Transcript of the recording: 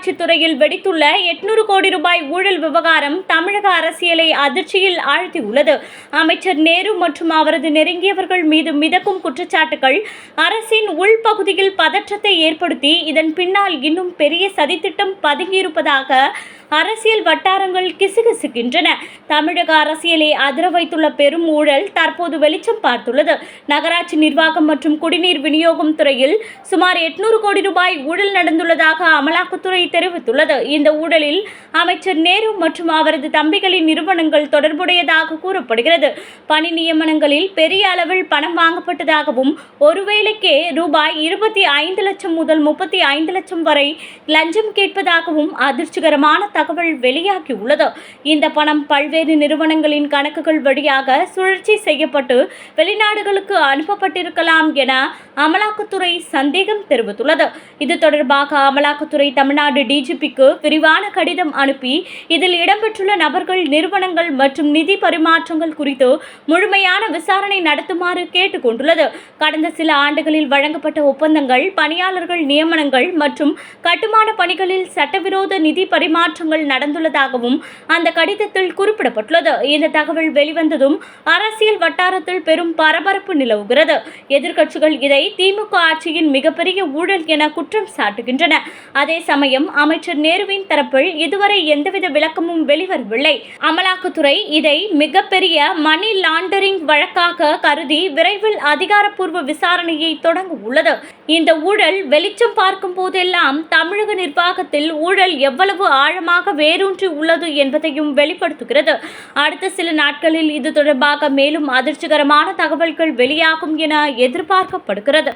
உள்ளாட்சித்துறையில் வெடித்துள்ள 800 கோடி ரூபாய் ஊழல் விவகாரம் தமிழக அரசியலை அதிர்ச்சியில் ஆழ்த்தியுள்ளது. அமைச்சர் நேரு மற்றும் அவரது நெருங்கியவர்கள் மீது மிதக்கும் குற்றச்சாட்டுகள் அரசின் உள்பகுதியில் பதற்றத்தை ஏற்படுத்தி இதன் பின்னால் இன்னும் பெரிய சதித்திட்டம் பதுங்கியிருப்பதாக அரசியல் வட்டாரங்கள் கிசுகிசுக்கின்றன. தமிழக அரசியலை அதிர வைத்துள்ள பெரும் ஊழல் தற்போது வெளிச்சம் பார்த்துள்ளது. நகராட்சி நிர்வாகம் மற்றும் குடிநீர் விநியோகம் துறையில் சுமார் 800 கோடி ரூபாய் ஊழல் நடந்துள்ளதாக அமலாக்கத்துறை தெரிவித்துள்ளது. இந்த ஊழலில் அமைச்சர் நேரு மற்றும் அவரது தம்பிகளின் நிறுவனங்கள் தொடர்புடையதாக கூறப்படுகிறது. பணி நியமனங்களில் பெரிய அளவில் பணம் வாங்கப்பட்டதாகவும் ஒருவேளைக்கே ரூபாய் 25 லட்சம் முதல் 35 லட்சம் வரை லஞ்சம் கேட்பதாகவும் அதிர்ச்சிகரமான தகவல் வெளியாகியுள்ளது. இந்த பணம் பல்வேறு நிறுவனங்களின் கணக்குகள் வழியாக சுழற்சி செய்யப்பட்டு வெளிநாடுகளுக்கு அனுப்பப்பட்டிருக்கலாம் என அமலாக்கத்துறை சந்தேகம் தெரிவித்துள்ளது. இது தொடர்பாக அமலாக்கத்துறை தமிழ்நாடு டிஜிபிக்கு விரிவான கடிதம் அனுப்பி இதில் இடம்பெற்றுள்ள நபர்கள், நிறுவனங்கள் மற்றும் நிதி பரிமாற்றங்கள் குறித்து முழுமையான விசாரணை நடத்துமாறு கேட்டுக் கொண்டுள்ளது. கடந்த சில ஆண்டுகளில் வழங்கப்பட்ட ஒப்பந்தங்கள், பணியாளர்கள் நியமனங்கள் மற்றும் கட்டுமான பணிகளில் சட்டவிரோத நிதி பரிமாற்றங்கள் நடந்துள்ளதாகவும் அந்த கடிதத்தில் குறிப்பிடப்பட்டுள்ளது. இந்த தகவல் வெளிவந்ததும் அரசியல் வட்டாரத்தில் பெரும் பரபரப்பு நிலவுகிறது. எதிர்க்கட்சிகள் இதை திமுக ஆட்சியின் மிகப்பெரிய ஊழல் என குற்றம் சாட்டுகின்றன. அதே சமயம் அமைச்சர் நேருவின் தரப்பில் இதுவரை எந்தவித விளக்கமும் வெளிவரவில்லை. அமலாக்கத்துறை இதை மிகப்பெரிய மணி லாண்டரிங் வழக்காக கருதி விரைவில் அதிகாரப்பூர்வ விசாரணையை தொடங்க உள்ளது. இந்த ஊழல் வெளிச்சம் பார்க்கும் போதெல்லாம் தமிழக நிர்வாகத்தில் ஊழல் எவ்வளவு ஆழமாக வேரூன்றி உள்ளது என்பதையும் வெளிப்படுத்துகிறது. அடுத்த சில நாட்களில் இது தொடர்பாக மேலும் அதிர்ச்சிகரமான தகவல்கள் வெளியாகும் என எதிர்பார்க்கப்படுகிறது.